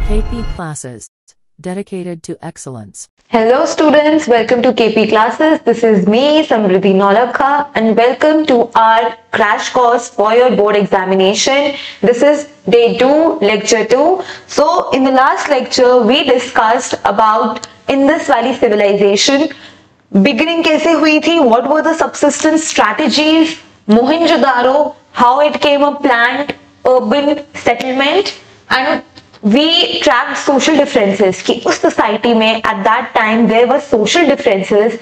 KP classes dedicated to excellence. Hello students, welcome to KP classes. This is me, Samriddhi Nolakha, and welcome to our crash course for your board examination. This is day 2, lecture 2. So in the last lecture, we discussed about Indus Valley civilization. Beginning कैसे हुई थी? What were the subsistence strategies? Mohenjo-daro, how it came a planned urban settlement, and we tracked social differences कि उस society में at that time there were social differences.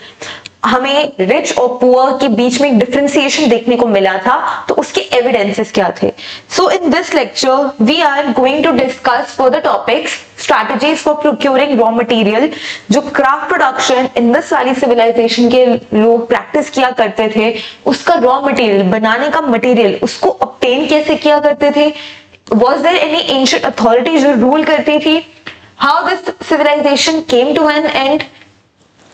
हमें rich और poor के बीच में एक डिफरेंशिएशन देखने को मिला था, तो उसके एविडेंसेस क्या थे? So in this lecture we are going to discuss further topics, strategies for procuring raw material. जो craft production Indus valley civilization के लोग प्रैक्टिस किया करते थे, उसका रॉ मटेरियल बनाने का मटेरियल उसको ऑब्टेन कैसे किया करते थे? Was there any ancient authority जो रूल करती थी? How this civilization came to an end?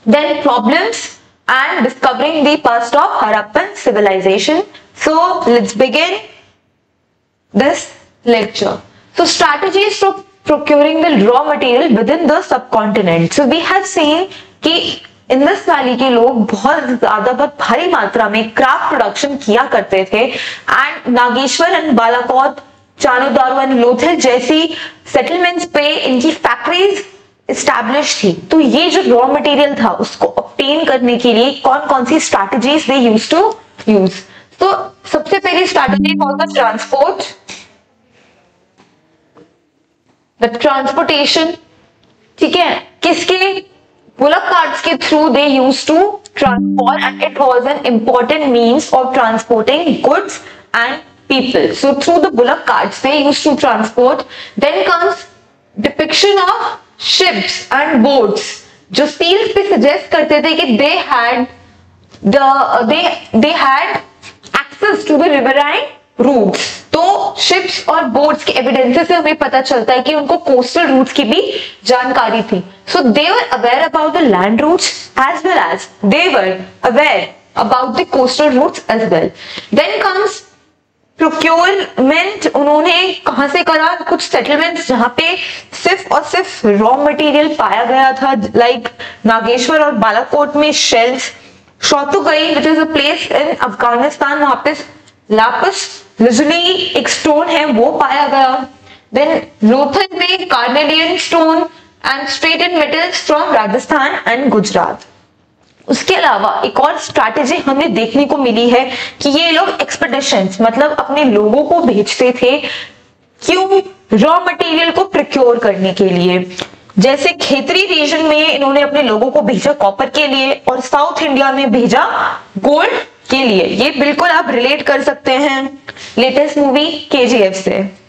Then problems and discovering the past of Harappan civilization. So let's begin this lecture. So strategies for procuring the raw material within the subcontinent. So we have seen कि Indus valley के लोग बहुत भारी मात्रा में craft production किया करते थे, and Nageshwar and Balakot, Chanhudaro and Lothal जैसी सेटलमेंट्स पे इनकी फैक्ट्रीज एस्टैब्लिश थी. तो ये जो रॉ मटेरियल था उसको ऑब्टेन करने के लिए कौन कौन सी strategies they used to use? तो सबसे पहली strategy was the transport, the transportation. ठीक है, किसके? बुलक कार्ट्स के through they used to transport, and it was an important means of transporting goods and people. So through the bullock carts they used to transport. Then comes depiction of ships and boats. जो seals पे suggest करते थे कि they had access to the riverine routes. तो ships और boats के evidences से हमें पता चलता है कि उनको coastal routes की भी जानकारी थी. So they were aware about the land routes as well as they were aware about the coastal routes as well. Then comes procurement. उन्होंने कहां से करा? कुछ सेटलमेंट्स जहां पे सिर्फ और सिर्फ रॉ मटेरियल पाया गया था, लाइक नागेश्वर और बालाकोट में shells, Shortugai which is a place in Afghanistan, वहां पे लापिस lazuli एक स्टोन है वो पाया गया. देन लोथल में carnelian stone and striated metals from Rajasthan and Gujarat. उसके अलावा एक और स्ट्रैटेजी हमें देखने को मिली है कि ये लोग एक्सपेडिशंस मतलब अपने लोगों को भेजते थे. क्यों? रॉ मटेरियल को प्रोक्योर करने के लिए. जैसे खेतरी रीजन में इन्होंने अपने लोगों को भेजा कॉपर के लिए, और साउथ इंडिया में भेजा गोल्ड के लिए. ये बिल्कुल आप रिलेट कर सकते हैं लेटेस्ट मूवी KGF से.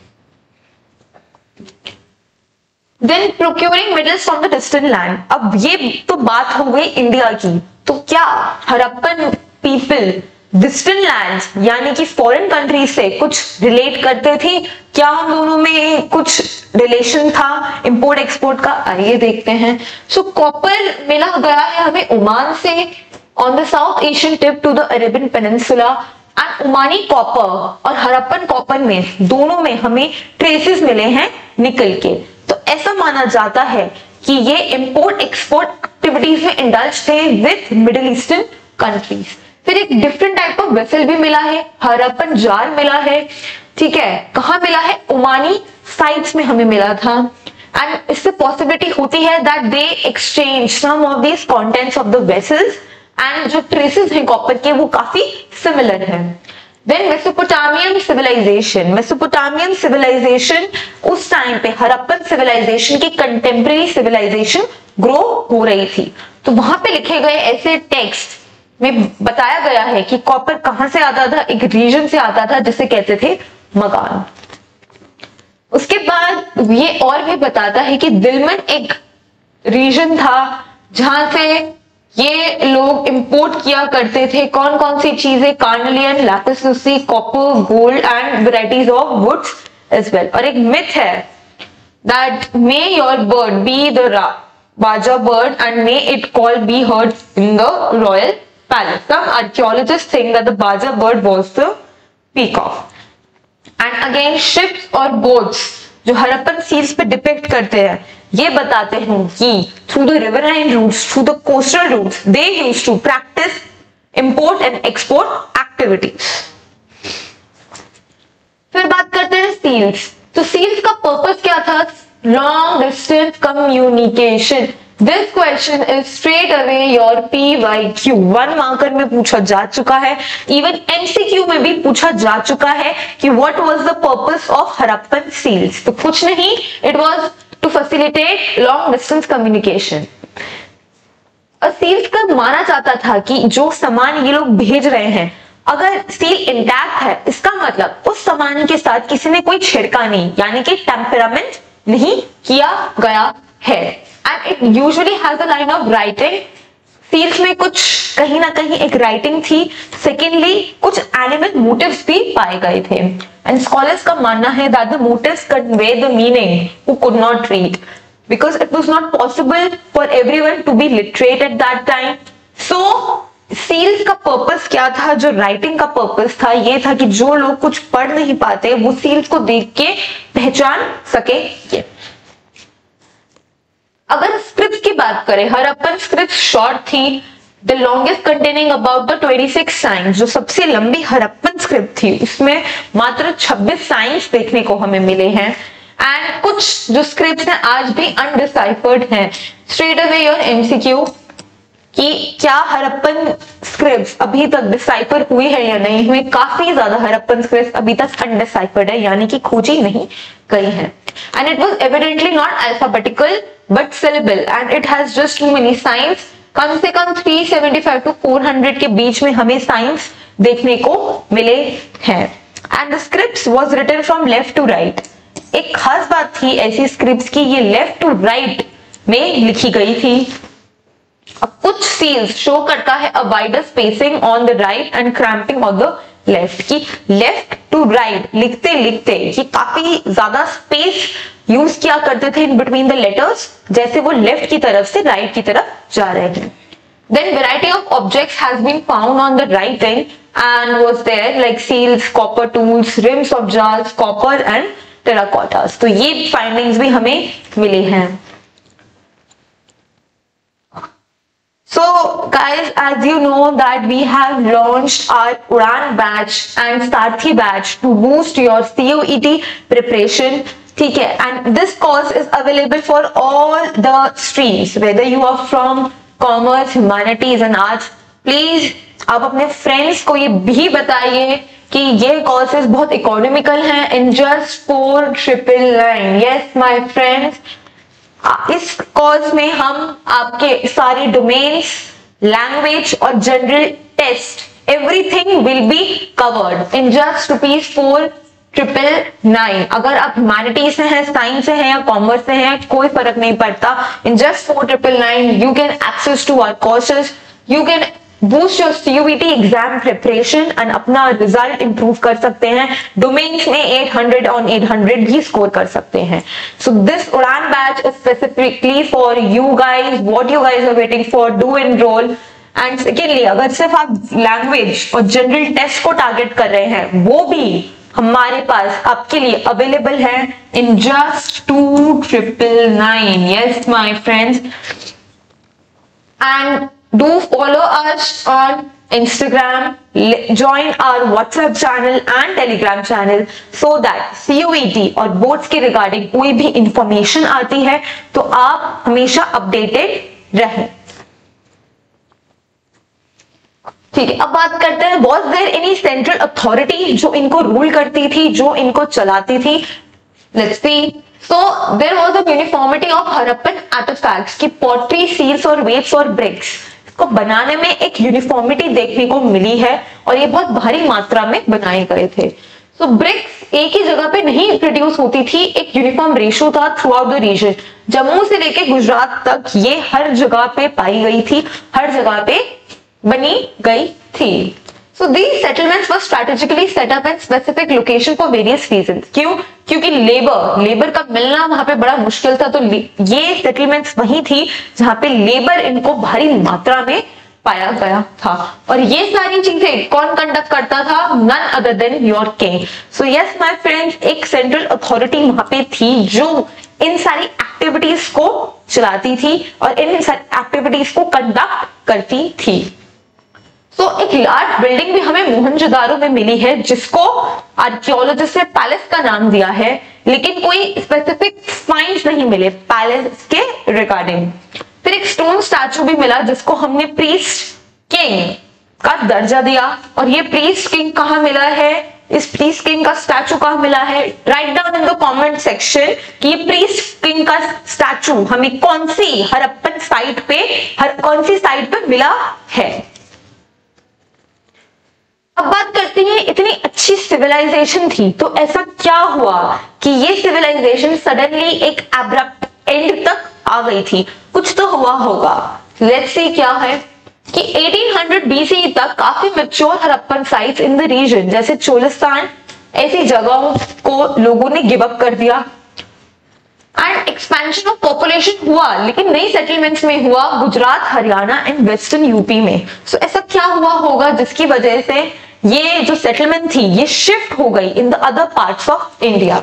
Then procuring metals from the distant land. अब ये तो बात हो गई इंडिया की. तो क्या हड़प्पन पीपल डिस्टेंट लैंड्स यानी कि फॉरेन कंट्री से कुछ रिलेट करते थे? क्या हम दोनों में कुछ रिलेशन था इंपोर्ट एक्सपोर्ट का? आइए देखते हैं. सो कॉपर मिला गया है हमें ओमान से on the south Asian tip to the Arabian peninsula, and Omani copper और हड़प्पन कॉपर में दोनों में हमें ट्रेसेस मिले हैं निकल के. तो ऐसा माना जाता है कि ये इंपोर्ट एक्सपोर्ट एक्टिविटीज में इंडल्ज थे विद मिडिल ईस्टर्न कंट्रीज. फिर एक डिफरेंट टाइप ऑफ वेसल भी मिला है, हड़प्पन जार मिला है. ठीक है, कहां मिला है? ओमानी साइट्स में हमें मिला था, एंड इससे पॉसिबिलिटी होती है that they exchange some of these contents of the vessels, and जो ट्रेसेस हैं कॉपर के वो काफी सिमिलर है. Then Mesopotamian civilisation. Mesopotamian civilisation उस टाइम पे हड़प्पन सिविलाइजेशन की कंटेम्प्रेरी सिविलाइजेशन ग्रो हो रही थी. तो वहां पे लिखे गए ऐसे टेक्स्ट में बताया गया है कि कॉपर कहां से आता था? एक रीजन से आता था जिसे कहते थे मगान. उसके बाद ये और भी बताता है कि दिलमन एक रीजन था जहां से ये लोग इंपोर्ट किया करते थे. कौन कौन सी चीजें? Carnelian, lapis lazuli, copper, gold and varieties of woods as well. और एक मिथ है that may your bird be the baja bird and may it call be heard in the royal palace. Some archaeologists think that the baja bird was the peacock. And again ships और boats जो Harappan seals पे depict करते हैं, ये बताते हैं कि through the riverine routes, through the coastal routes, they used to practice import and export activities. फिर बात करते हैं सील्स। तो सील्स का पर्पस क्या था? Long distance communication. This question is straight away your PYQ 1 marker में पूछा जा चुका है, इवन MCQ में भी पूछा जा चुका है कि what was the purpose of Harappan seals. तो कुछ नहीं, it was to facilitate long distance communication. और सील्स का माना जाता था कि जो सामान ये लोग भेज रहे हैं, अगर सील इंटैक्ट है, इसका मतलब उस सामान के साथ किसी ने कोई छिड़कानी यानी कि टेम्परामेंट नहीं किया गया है। And it usually has a line of writing. Seals में कुछ कहीं ना कहीं एक राइटिंग थी। सेकेंडली कुछ एनिमल मोटिव्स भी पाए गए थे। एंड स्कॉलर्स का मानना है that the motifs convey the meaning who could not read, because it was not possible for everyone to be literate at that time. So seals का पर्पस क्या था? जो राइटिंग का पर्पस था ये था कि जो लोग कुछ पढ़ नहीं पाते वो सील्स को देख के पहचान सके। अगर स्क्रिप्ट की बात करें, हड़प्पन स्क्रिप्ट शॉर्ट थी। The longest containing about the 26 science, जो सबसे लंबी हड़प्पन स्क्रिप्ट थी उसमें मात्र 26 साइंस देखने को हमें मिले हैं। एंड कुछ जो स्क्रिप्ट्स हैं आज भी अनडिसाइफर्ड हैं। स्ट्रेट अवे योर MCQ कि क्या हड़प्पन स्क्रिप्ट्स अभी तक डिसाइफर हुई है या नहीं हुई। काफी ज्यादा हड़प्पन स्क्रिप्ट्स अभी तक अनडिसाइफर्ड है, यानी कि खोजी नहीं गई है। And it was evidently not alphabetical but syllable and it has just too many signs. कम से कम 375 to 400 के बीच में हमें साइंस देखने को मिले हैं। And the scripts was written from left to right. एक खास बात थी ऐसी स्क्रिप्ट्स की, ये लेफ्ट टू राइट में लिखी गई थी। अब कुछ सील्स शो करता है a wider spacing on the right and cramping on the left, की लेफ्ट टू राइट लिखते लिखते ये काफी ज्यादा स्पेस यूज किया करते थे इन बिटवीन द लेटर्स, जैसे वो लेफ्ट की तरफ से राइट की तरफ जा रहे हैं। Then variety of objects has been found on the writing and was there like seals, copper tools, rims of jars, copper and terracottas. तो ये फाइंडिंग्स भी हमें मिली हैं। So guys, as you know that we have launched our Udan batch and Sarthi batch to boost your COET preparation. ठीक है, and this course is available for all the streams, whether you are from commerce, humanities and arts. Please आप अपने friends को ये भी बताइए कि ये कोर्सेज बहुत इकोनॉमिकल हैं in just 4,999. Yes my friends, इस कोर्स में हम आपके सारे डोमेन्स, लैंग्वेज और general test everything will be covered in just ₹4,999. अगर आप ह्यूमैनिटीज से हैं, साइंस से हैं या कॉमर्स से हैं, कोई फर्क नहीं पड़ता। In just ₹4,999 you can access to our courses, you can boost your CUET exam preparation and अपना रिजल्ट इंप्रूव कर सकते हैं। डोमेन्स में 800 on 800 भी स्कोर कर सकते हैं। So this Udaan batch is specifically for you guys. What you guys are waiting for, do enrol. And secondly अगर सिर्फ आप लैंग्वेज और जनरल टेस्ट को टारगेट कर रहे हैं, वो भी हमारे पास आपके लिए अवेलेबल है in just 2,999. Yes my friends, and do follow us on Instagram, join our WhatsApp channel and Telegram channel so that CUET और बोर्ड्स के रिगार्डिंग कोई भी इंफॉर्मेशन आती है तो आप हमेशा अपडेटेड रहें। ठीक है, अब बात करते हैं, was there any central authority जो इनको रूल करती थी, जो इनको चलाती थी? Let's see. So there was a uniformity of Harappan artifacts कि pottery, seals और weights और bricks को बनाने में एक यूनिफॉर्मिटी देखने को मिली है और ये बहुत भारी मात्रा में बनाए गए थे। सो ब्रिक्स एक ही जगह पे नहीं प्रोड्यूस होती थी, एक यूनिफॉर्म रेशियो था through the region. Jammu से लेके गुजरात तक ये हर जगह पे पाई गई थी, हर जगह पे बनी गई थी। So these settlements were strategically set up in specific location for various reasons. क्यों? क्योंकि लेबर का मिलना वहां पे बड़ा मुश्किल था, तो ये सेटलमेंट्स वही थी जहां पे लेबर इनको भारी मात्रा में पाया गया था। और ये सारी चीजें कौन कंडक्ट करता था? None other than your king. So yes my friends, एक सेंट्रल अथॉरिटी वहां पे थी जो इन सारी एक्टिविटीज को चलाती थी और इन सारी एक्टिविटीज को कंडक्ट करती थी। तो एक लार्ज बिल्डिंग भी हमें मोहनजोदारो में मिली है जिसको आर्कियोलॉजिस्ट ने पैलेस का नाम दिया है, लेकिन कोई स्पेसिफिक फाइंड्स नहीं मिले पैलेस के रिगार्डिंग। फिर एक स्टोन स्टैचू भी मिला जिसको हमने प्रीस्ट किंग का दर्जा दिया। और ये प्रीस्ट किंग कहाँ मिला है? इस प्रीस्ट किंग का स्टैचू कहाँ मिला है? Write down in the comment section कि ये प्रीस्ट किंग का स्टैचू हमें कौन सी हड़प्पन साइट पे, कौन सी साइट पे मिला है। अब बात करते हैं, इतनी अच्छी सिविलाइजेशन थी तो ऐसा क्या हुआ कि ये सिविलाइजेशन सडनली एक एब्रप्ट एंड तक आ गई थी? कुछ तो हुआ होगा। लेट्स सी क्या है कि 1800 BCE तक काफी mature Harappan sites in the region जैसे चोलिस्तान, ऐसी जगहों को लोगों ने गिव अप कर दिया एंड एक्सपेंशन ऑफ पॉपुलेशन हुआ, लेकिन नई सेटलमेंट्स में हुआ Gujarat, Haryana and western UP में। सो ऐसा क्या हुआ होगा जिसकी वजह से ये जो सेटलमेंट थी ये शिफ्ट हो गई in the other parts of India.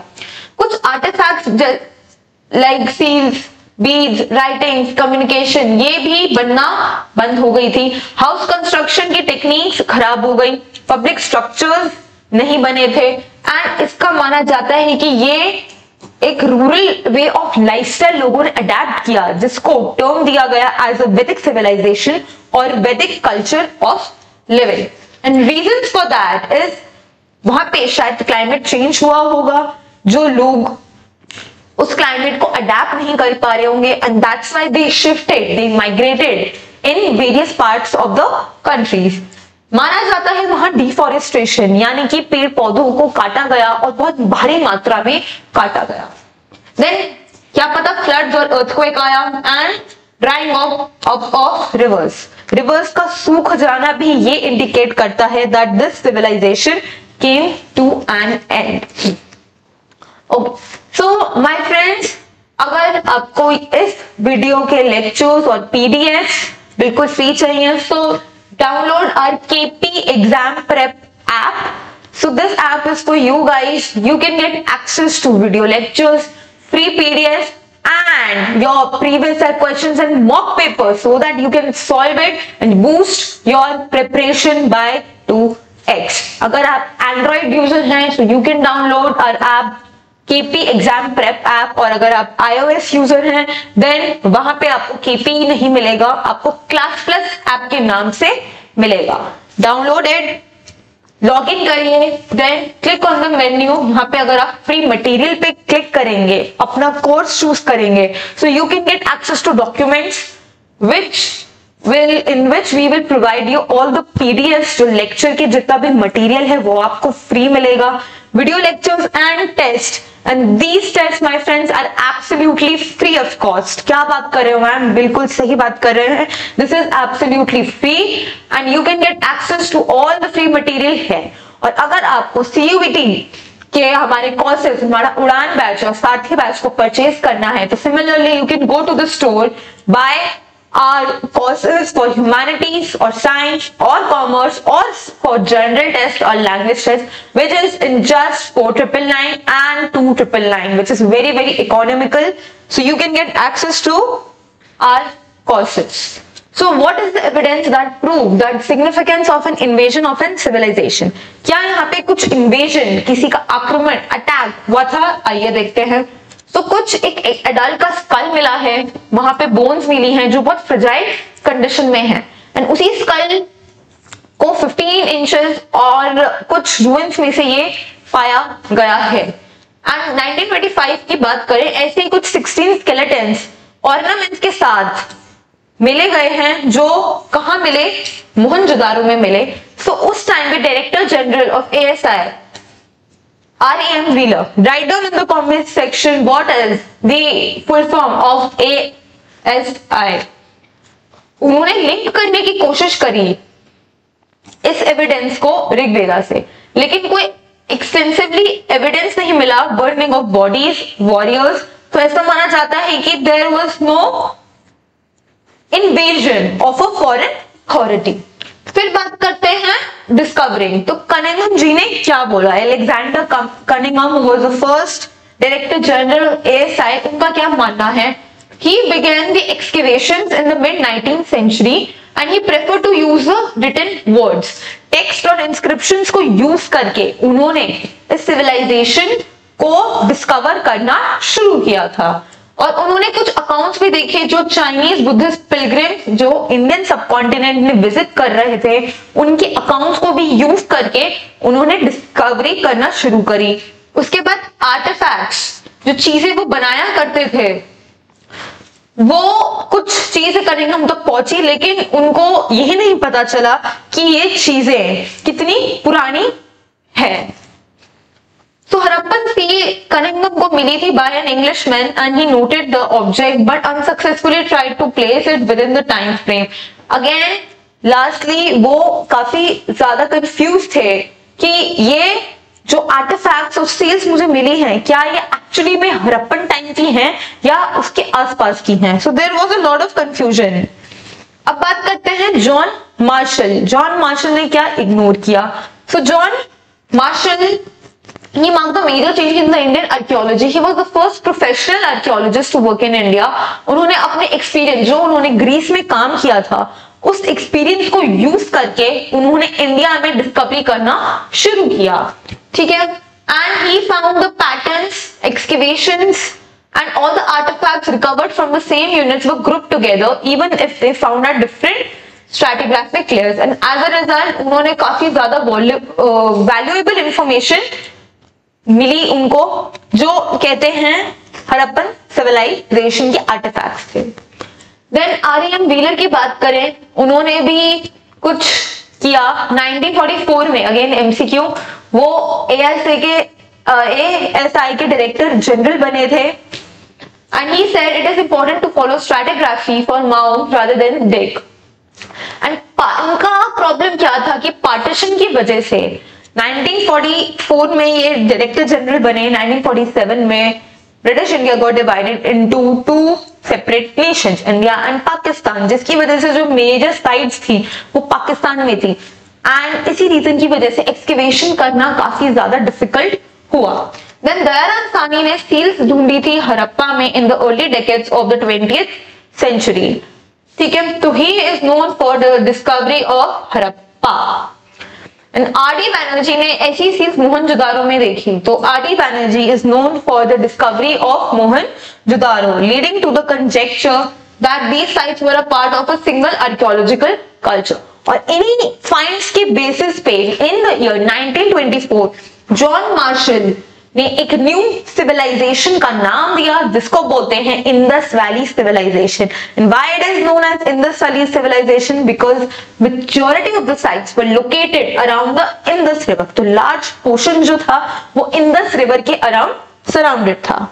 कुछ artifacts like seals, beads, writings, communication ये भी बनना बंद हो गई थी। हाउस कंस्ट्रक्शन की टेक्निक्स खराब हो गई, पब्लिक स्ट्रक्चर्स नहीं बने थे एंड इसका माना जाता है कि ये एक रूरल वे ऑफ लाइफस्टाइल लोगों ने अडेप्ट किया जिसको टर्म दिया गया एज अ वैदिक सिविलाइजेशन और वैदिक culture of living. And reasons for that is वहां पे शायद क्लाइमेट चेंज हुआ होगा, जो लोग उस क्लाइमेट को अडेप्ट नहीं कर पा रहे होंगे and that's why they shifted, they migrated in various parts of the countries. माना जाता है वहां डिफॉरेस्टेशन यानी कि पेड़ पौधों को काटा गया और बहुत भारी मात्रा में काटा गया। देन क्या पता फ्लड्स और अर्थक्वेक आया एंड ड्राइंग ऑफ रिवर्स का सूख जाना भी ये इंडिकेट करता है that this civilisation came to an end. Okay, so my friends, अगर आपको इस वीडियो के लेक्चर्स और पीडीएफ बिल्कुल फ्री चाहिए तो download our KP exam prep app. So this app is for you guys. You can get access to video lectures, free PDFs and your previous year questions and mock papers so that you can solve it and boost your preparation by 2x. अगर आप Android user हैं so you can download our app KP exam prep app, और अगर आप iOS user हैं then वहां पे आपको KP नहीं मिलेगा, आपको क्लास प्लस ऐप के नाम से मिलेगा। डाउनलोड इट, लॉग इन करिए, then click on the menu. यहाँ पे अगर आप फ्री मटेरियल पे क्लिक करेंगे, अपना कोर्स चूज करेंगे, so you can get access to documents in which we will provide you all the PDFs, जो लेक्चर के जितना भी मटेरियल है वो आपको फ्री मिलेगा, video lectures and test, and these tests my friends are absolutely free of cost। क्या बात कर रहे हो मैम? बिल्कुल सही बात कर रहे हैं, this is absolutely free and you can get access to all the free material है। और अगर आपको CUET के हमारे कोर्सेज, हमारा उड़ान बैच और सारथी बैच को परचेज करना है तो similarly you can go to the store, buy our courses for humanities or science or commerce or for general test or language test, which is in just 4,999 and 2,999, which is very very economical, so you can get access to our courses. So what is the evidence that prove that significance of an invasion of an civilization? क्या यहाँ पे कुछ invasion, किसी का आक्रमण, attack हुआ था? आइए देखते हैं। तो कुछ एक एडल्ट का स्कल मिला है, वहां पे बोन्स मिली हैं जो बहुत फ्रेजाइल कंडीशन में है एंड उसी स्कल को 15 इंचेस और कुछ रूइंस में से ये पाया गया है। एंड 1925 की बात करें, ऐसे ही कुछ 16 स्केलेटन्स ऑर्नामेंट्स के साथ मिले गए हैं, जो कहाँ मिले? मोहनजोदारो में मिले। तो उस टाइम पे director general of ASI R.E.M. Wheeler, write down in the comment section what is the full form of ASI। उन्होंने लिंक करने की कोशिश करी इस एविडेंस को ऋग्वेदा से, लेकिन कोई एक्सटेंसिवली एविडेंस नहीं मिला बर्निंग ऑफ बॉडीज, वॉरियर्स। तो ऐसा माना जाता है कि there was no invasion of a foreign authority. फिर बात करते हैं डिस्कवरिंग। तो कनिंघम जी ने क्या बोला? Alexander Cunningham was the first director general ASI। उनका क्या मानना है? He began the excavations in the mid 19th century and he preferred to use the written words। Text और इंस्क्रिप्शंस को यूज करके उन्होंने इस सिविलाइजेशन को डिस्कवर करना शुरू किया था। और उन्होंने कुछ अकाउंट्स भी देखे जो चाइनीज बुद्धिस्ट पिलग्रिम जो इंडियन सबकॉन्टिनेंट में विजिट कर रहे थे, उनके अकाउंट्स को भी यूज करके उन्होंने डिस्कवरी करना शुरू करी। उसके बाद आर्टिफैक्ट्स, जो चीजें वो बनाया करते थे, वो कुछ चीजें कनिंघम तक पहुंची, लेकिन उनको यही नहीं पता चला कि ये चीजें कितनी पुरानी है। तो हड़प्पन सी कनिंघम को मिली थी by an Englishman and he noted the object but unsuccessfully tried to place it within the time frame. Again lastly वो काफी ज्यादा कंफ्यूज थे कि ये जो आर्टिफैक्ट्स और सील्स मुझे मिली हैं, क्या ये एक्चुअली में हड़प्पन टाइम की हैं या उसके आसपास की हैं। So there was a lot of confusion. अब बात करते हैं जॉन मार्शल। जॉन मार्शल ने क्या इग्नोर किया? सो John Marshall he marked the major change in the Indian archaeology. He was the first professional archaeologist to work in India। उन्होंने अपने experience, जो उन्होंने ग्रीस में काम किया था, उस एक्सपीरियंस को यूज करके उन्होंने इंडिया में डिस्कवरी करना शुरू किया। ठीक है, and he found the patterns, excavations and all the artifacts recovered from the same units were grouped together even if they found at different stratigraphic layers and as a result उन्होंने काफी ज्यादा valuable information मिली उनको, जो कहते हैं Harappan civilisation के artefacts थे। Then REM Wheeler की बात करें, उन्होंने भी कुछ किया 1944 में। अगेन MCQ, वो ASI के डायरेक्टर जनरल बने थे and he said it is important to follow stratigraphy for mound rather than dig. And उनका प्रॉब्लम क्या था कि पार्टीशन की वजह से 1944 में ये डायरेक्टर जनरल बने। 1947 में British India got divided into two separate Nations, India and Pakistan, जिसकी वजह से जो मेजर साइट्स थी वो पाकिस्तान में थी एंड इसी रीजन की वजह से एक्सकेवेशन करना काफी ज्यादा डिफिकल्ट हुआ। देन दयाराम साहनी ने सील्स ढूंढी थी हड़प्पा में in the early decades of the 20th century. ठीक है, तो he is known for the discovery of Harappa. R.D. Banerjee ने ऐसी सील्स मोहनजोदारो में देखी। तो R.D. Banerjee is known for the discovery of Mohenjodaro, leading to the conjecture that these sites were a part of a single archaeological culture. और इन्हीं finds के basis पे in the year 1924 John Marshall ने एक न्यू सिविलाइजेशन का नाम दिया, जिसको बोलते हैं Indus valley civilization. And why it is known as Indus valley civilization? Because majority of the sites were located around the Indus river. तो लार्ज पोर्शन जो था वो इंडस रिवर के अराउंड सराउंडेड था।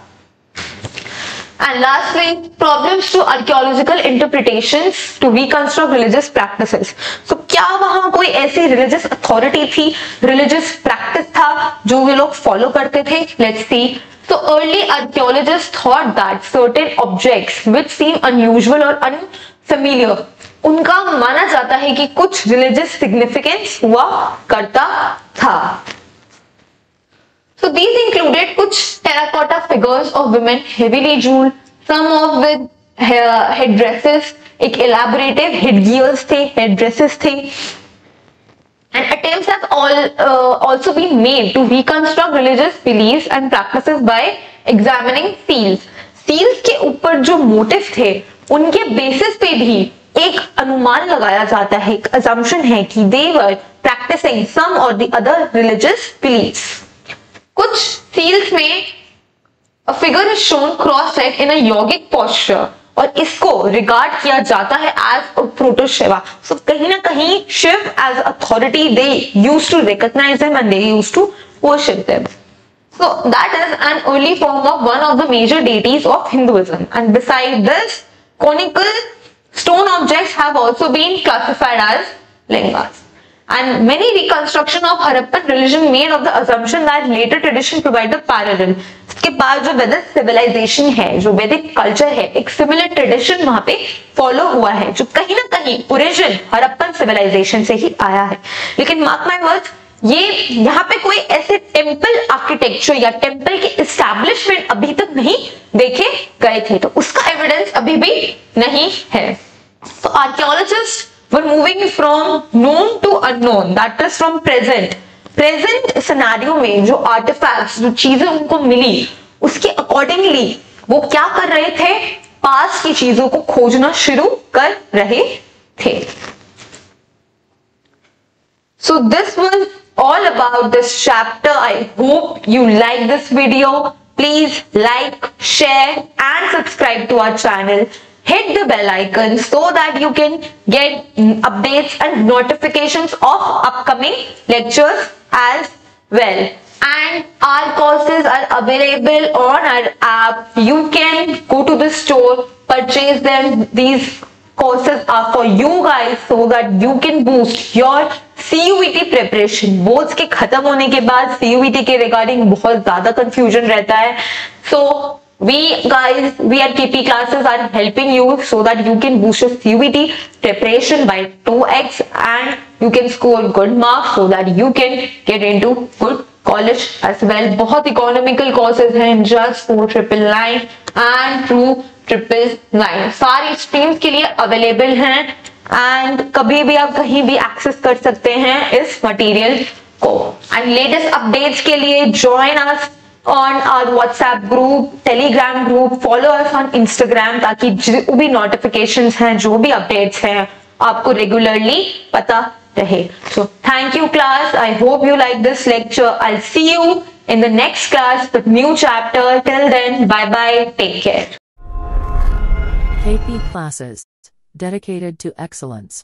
And lastly, problems to archaeological interpretations to reconstruct religious practices. So क्या वहां कोई ऐसी religious authority थी, religious practice था जो वे लोग follow करते थे? Let's see. So early archaeologists thought that certain objects which seem unusual or unfamiliar, उनका माना जाता है कि कुछ religious significance हुआ करता था। So these included कुछ terracotta figures of women heavily jeweled, some of with headdresses, एक elaborative headgears थे, headdresses थे, and attempts have also been made to reconstruct religious beliefs and practices by examining seals. Seals के ऊपर जो motif थे, उनके basis पे भी एक अनुमान लगाया जाता है, एक assumption है कि they were practicing some or the other religious beliefs. कुछ सील्स में a figure is shown cross-legged in a yogic posture और इसको रिगार्ड किया जाता है as a proto Shiva. So कहीं ना कहीं Shiv as authority they used to recognize him and they used to worship them. So that is an early form of one of the major deities of Hinduism. And beside this, conical stone objects have also been classified as lingas. And many reconstruction of Harappan religion made of the assumption that later tradition provide the parallel. इसके बाद जो वैदिक civilisation है, जो वैदिक culture है, एक similar tradition वहां पे फॉलो हुआ है, जो कहीं ना कहीं ओरिजिन हड़प्पन सिविलाइजेशन से ही आया है। लेकिन मार्क माय वर्ड्स, ये यहाँ पे कोई ऐसे टेम्पल आर्किटेक्चर या टेम्पल के इस्टेब्लिशमेंट अभी तक नहीं देखे गए थे, तो उसका एविडेंस अभी भी नहीं है। तो archaeologist were moving from known to unknown, that is from present scenario में जो आर्टिफैक्ट्स, जो चीजें उनको मिली, उसके अकॉर्डिंगली वो क्या कर रहे थे, पास्ट की चीजों को खोजना शुरू कर रहे थे। So this was all about this chapter. I hope you like this video. Please like, share and subscribe to our channel. Hit the bell icon so that you can get updates and notifications of upcoming lectures as well. And our courses are available on our app. You can go to the store, purchase them. These courses are for you guys so that you can boost your CUET preparation. Boards के खत्म होने के बाद CUET के regarding बहुत ज्यादा confusion रहता है. So we at KP classes are helping you so that you can boost your CUET preparation by 2x and you can score good marks so that you can get into good college as well. बहुत economical courses हैं, just 4999 and 2999 सारी streams के लिए available हैं and कभी भी आप कहीं भी एक्सेस कर सकते हैं इस मटेरियल को. एंड लेटेस्ट अपडेट्स के लिए join us on our WhatsApp group, Telegram group, follow us on Instagram, ताकि जो भी नोटिफिकेशंस हैं, जो भी अपडेट्स हैं, आपको रेगुलरली पता रहे. So thank you class. I hope you like this lecture. I'll see you in the next class with new chapter. Till then, bye bye. Take care. KP Classes, dedicated to excellence.